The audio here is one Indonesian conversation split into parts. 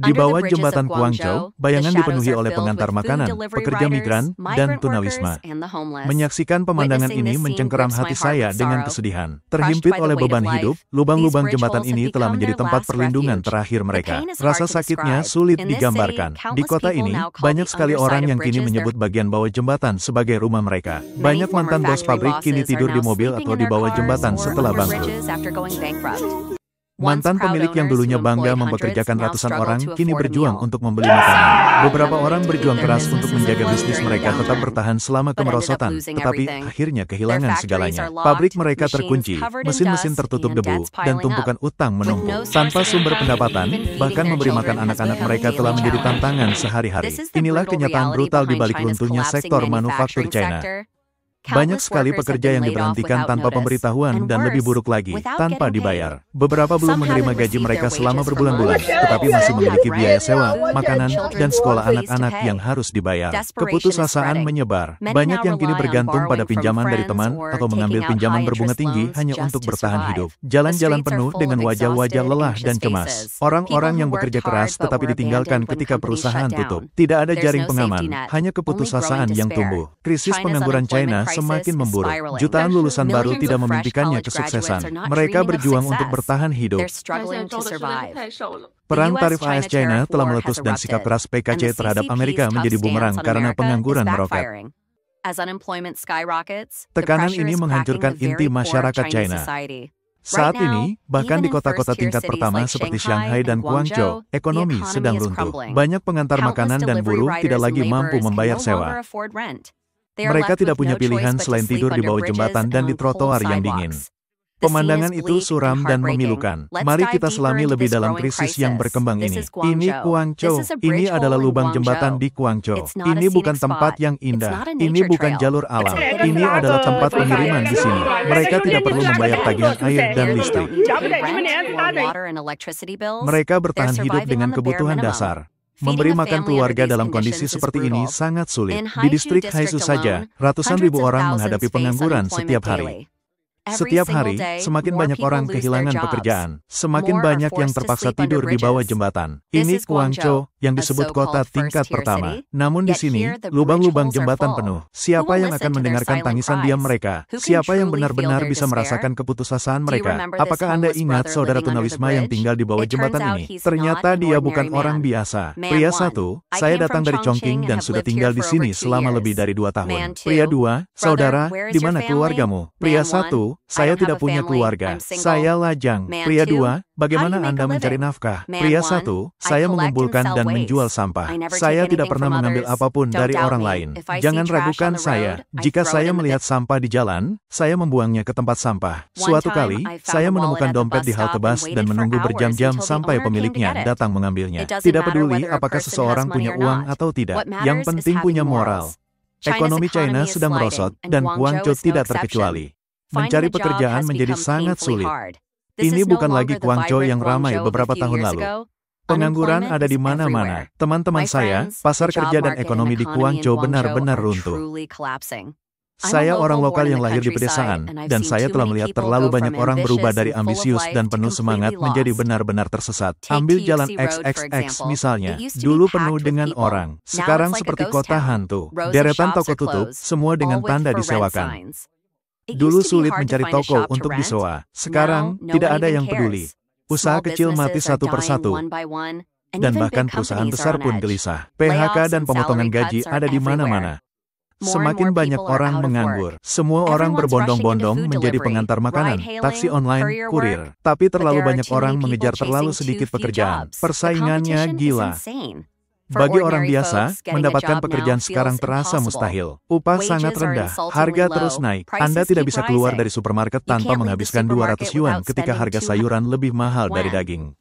Di bawah jembatan Guangzhou, bayangan dipenuhi oleh pengantar makanan, pekerja migran, dan tunawisma. Menyaksikan pemandangan ini mencengkeram hati saya dengan kesedihan. Terhimpit oleh beban hidup, lubang-lubang jembatan ini telah menjadi tempat perlindungan terakhir mereka. Rasa sakitnya sulit digambarkan. Di kota ini, banyak sekali orang yang kini menyebut bagian bawah jembatan sebagai rumah mereka. Banyak mantan bos pabrik kini tidur di mobil atau di bawah jembatan setelah bangkrut. Mantan pemilik yang dulunya bangga mempekerjakan ratusan orang, kini berjuang untuk membeli makanan. Beberapa orang berjuang keras untuk menjaga bisnis mereka tetap bertahan selama kemerosotan, tetapi akhirnya kehilangan segalanya. Pabrik mereka terkunci, mesin-mesin tertutup debu, dan tumpukan utang menumpuk. Tanpa sumber pendapatan, bahkan memberi makan anak-anak mereka telah menjadi tantangan sehari-hari. Inilah kenyataan brutal di balik runtuhnya sektor manufaktur China. Banyak sekali pekerja yang diberhentikan tanpa pemberitahuan dan lebih buruk lagi, tanpa dibayar. Beberapa belum menerima gaji mereka selama berbulan-bulan, tetapi masih memiliki biaya sewa, makanan, dan sekolah anak-anak yang harus dibayar. Keputusasaan menyebar. Banyak yang kini bergantung pada pinjaman dari teman atau mengambil pinjaman berbunga tinggi hanya untuk bertahan hidup. Jalan-jalan penuh dengan wajah-wajah lelah dan cemas. Orang-orang yang bekerja keras tetapi ditinggalkan ketika perusahaan tutup. Tidak ada jaring pengaman, hanya keputusasaan yang tumbuh. Krisis pengangguran China semakin memburuk. Jutaan lulusan baru tidak memimpikannya kesuksesan. Mereka berjuang untuk bertahan hidup. Perang tarif AS-China telah meletus dan sikap keras PKC terhadap Amerika menjadi bumerang karena pengangguran meroket. Tekanan ini menghancurkan inti masyarakat China. Saat ini, bahkan di kota-kota tingkat pertama seperti Shanghai dan Guangzhou, ekonomi sedang runtuh. Banyak pengantar makanan dan buruh tidak lagi mampu membayar sewa. Mereka tidak punya pilihan selain tidur di bawah jembatan dan di trotoar yang dingin. Pemandangan itu suram dan memilukan. Mari kita selami lebih dalam krisis yang berkembang ini. Ini Guangzhou. Ini adalah lubang jembatan di Guangzhou. Ini bukan tempat yang indah. Ini bukan jalur alam. Ini adalah tempat pengiriman di sini. Mereka tidak perlu membayar tagihan air dan listrik. Mereka bertahan hidup dengan kebutuhan dasar. Memberi makan keluarga dalam kondisi seperti ini sangat sulit. Di distrik Haizu saja, ratusan ribu orang menghadapi pengangguran setiap hari. Setiap hari, semakin banyak orang kehilangan pekerjaan. Semakin banyak yang terpaksa tidur di bawah jembatan. Ini Guangzhou, yang disebut kota tingkat pertama. Namun di sini, lubang-lubang jembatan penuh. Siapa yang akan mendengarkan tangisan diam mereka? Siapa yang benar-benar bisa merasakan keputusasaan mereka? Apakah Anda ingat saudara tunawisma yang tinggal di bawah jembatan ini? Ternyata dia bukan orang biasa. Pria satu, saya datang dari Chongqing dan sudah tinggal di sini selama lebih dari 2 tahun. Pria dua, saudara, di mana keluargamu? Pria satu, saya tidak punya keluarga. Saya lajang. Pria dua, bagaimana Anda mencari nafkah? Pria satu, saya mengumpulkan dan menjual sampah. Saya tidak pernah mengambil apapun dari orang lain. Jangan ragukan saya. Jika saya melihat sampah di jalan, saya membuangnya ke tempat sampah. Suatu kali, saya menemukan dompet di halte bus dan menunggu berjam-jam sampai pemiliknya datang mengambilnya. Tidak peduli apakah seseorang punya uang atau tidak. Yang penting punya moral. Ekonomi China sedang merosot, dan Guangzhou tidak terkecuali. Mencari pekerjaan menjadi sangat sulit. Ini bukan lagi Guangzhou yang ramai beberapa tahun lalu. Pengangguran ada di mana-mana. Teman-teman saya, pasar kerja dan ekonomi di Guangzhou benar-benar runtuh. Saya orang lokal yang lahir di pedesaan, dan saya telah melihat terlalu banyak orang berubah dari ambisius dan penuh semangat menjadi benar-benar tersesat. Ambil jalan XXX misalnya, dulu penuh dengan orang. Sekarang seperti kota hantu. Deretan toko tutup, semua dengan tanda disewakan. Dulu sulit mencari toko untuk disewa. Sekarang, tidak ada yang peduli. Usaha kecil mati satu persatu. Dan bahkan perusahaan besar pun gelisah. PHK dan pemotongan gaji ada di mana-mana. Semakin banyak orang menganggur. Semua orang berbondong-bondong menjadi pengantar makanan, taksi online, kurir. Tapi terlalu banyak orang mengejar terlalu sedikit pekerjaan. Persaingannya gila. Bagi orang biasa, mendapatkan pekerjaan sekarang terasa mustahil. Upah sangat rendah, harga terus naik. Anda tidak bisa keluar dari supermarket tanpa menghabiskan 200 yuan ketika harga sayuran lebih mahal dari daging.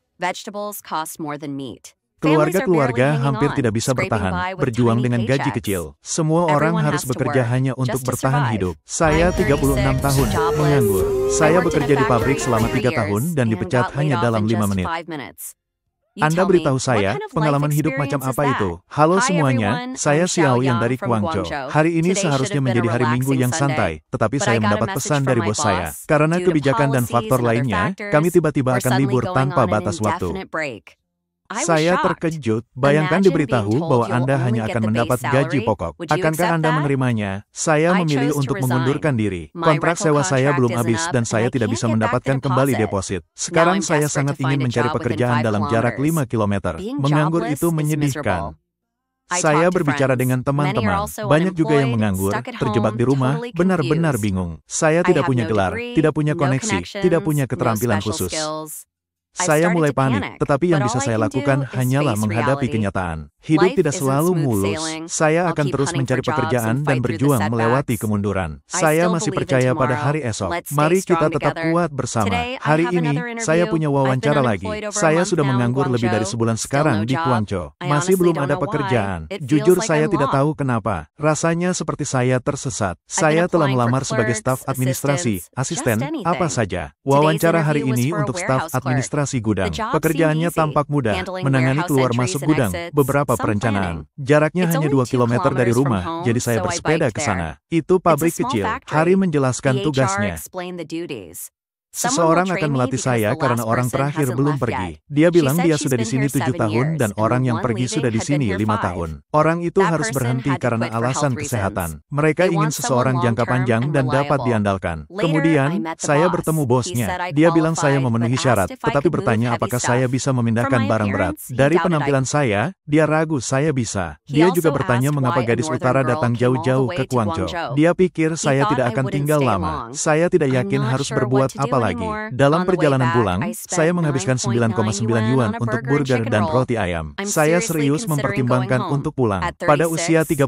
Keluarga-keluarga hampir tidak bisa bertahan, berjuang dengan gaji kecil. Semua orang harus bekerja hanya untuk bertahan hidup. Saya 36 tahun, menganggur. Saya bekerja di pabrik selama 3 tahun dan dipecat hanya dalam 5 menit. Anda beritahu saya, pengalaman hidup macam apa itu? Halo semuanya, saya Xiao yang dari Guangzhou. Hari ini seharusnya menjadi hari Minggu yang santai, tetapi saya mendapat pesan dari bos saya. Karena kebijakan dan faktor lainnya, kami tiba-tiba akan libur tanpa batas waktu. Saya terkejut, bayangkan diberitahu bahwa Anda hanya akan mendapat gaji pokok. Akankah Anda menerimanya? Saya memilih untuk mengundurkan diri. Kontrak sewa saya belum habis dan saya tidak bisa mendapatkan kembali deposit. Sekarang saya sangat ingin mencari pekerjaan dalam jarak 5 km. Menganggur itu menyedihkan. Saya berbicara dengan teman-teman, banyak juga yang menganggur, terjebak di rumah, benar-benar bingung. Saya tidak punya gelar, tidak punya koneksi, tidak punya keterampilan khusus. Saya mulai panik, tetapi yang bisa saya lakukan hanyalah menghadapi kenyataan. Hidup tidak selalu mulus. Saya akan terus mencari pekerjaan dan berjuang melewati kemunduran. Saya masih percaya pada hari esok. Mari kita tetap kuat bersama. Hari ini, saya punya wawancara lagi. Saya sudah menganggur lebih dari sebulan sekarang di Guangzhou. Masih belum ada pekerjaan. Jujur saya tidak tahu kenapa. Rasanya seperti saya tersesat. Saya telah melamar sebagai staf administrasi, asisten, apa saja. Wawancara hari ini untuk staf administrasi gudang. Pekerjaannya tampak mudah, menangani keluar masuk gudang, beberapa perencanaan. Jaraknya hanya 2 km dari rumah, jadi saya bersepeda ke sana. Itu pabrik kecil. Hari menjelaskan tugasnya. Seseorang akan melatih saya karena orang terakhir belum pergi. Dia bilang dia sudah di sini 7 tahun dan orang yang pergi sudah di sini 5 tahun. Orang itu harus berhenti karena alasan kesehatan. Mereka ingin seseorang jangka panjang dan dapat diandalkan. Kemudian, saya bertemu bosnya. Dia bilang saya memenuhi syarat, tetapi bertanya apakah saya bisa memindahkan barang berat. Dari penampilan saya, dia ragu saya bisa. Dia juga bertanya mengapa gadis utara datang jauh-jauh ke Guangzhou. Dia pikir saya tidak akan tinggal lama. Saya tidak yakin harus berbuat apa lagi. Dalam perjalanan pulang, saya menghabiskan 9,9 yuan untuk burger dan roti ayam. Saya serius mempertimbangkan untuk pulang. Pada usia 36,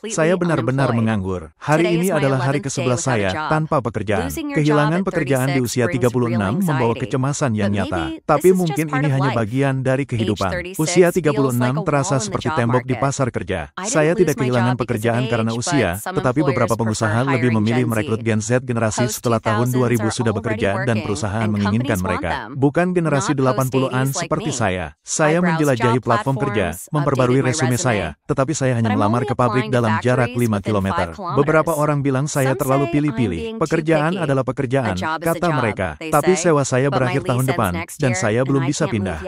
saya benar-benar menganggur. Hari ini adalah hari ke-11 saya tanpa pekerjaan. Kehilangan pekerjaan di usia 36 membawa kecemasan yang nyata. Tapi mungkin ini hanya bagian dari kehidupan. Usia 36 terasa seperti tembok di pasar kerja. Saya tidak kehilangan pekerjaan karena usia, tetapi beberapa pengusaha lebih memilih merekrut Gen Z generasi setelah tahun 2000 sudah bekerja dan perusahaan menginginkan mereka. Bukan generasi 80-an seperti saya. Saya menjelajahi platform kerja, memperbarui resume saya, tetapi saya hanya melamar ke pabrik dalam jarak 5 km. Beberapa orang bilang saya terlalu pilih-pilih. Pekerjaan adalah pekerjaan, kata mereka. Tapi sewa saya berakhir tahun depan, dan saya belum bisa pindah.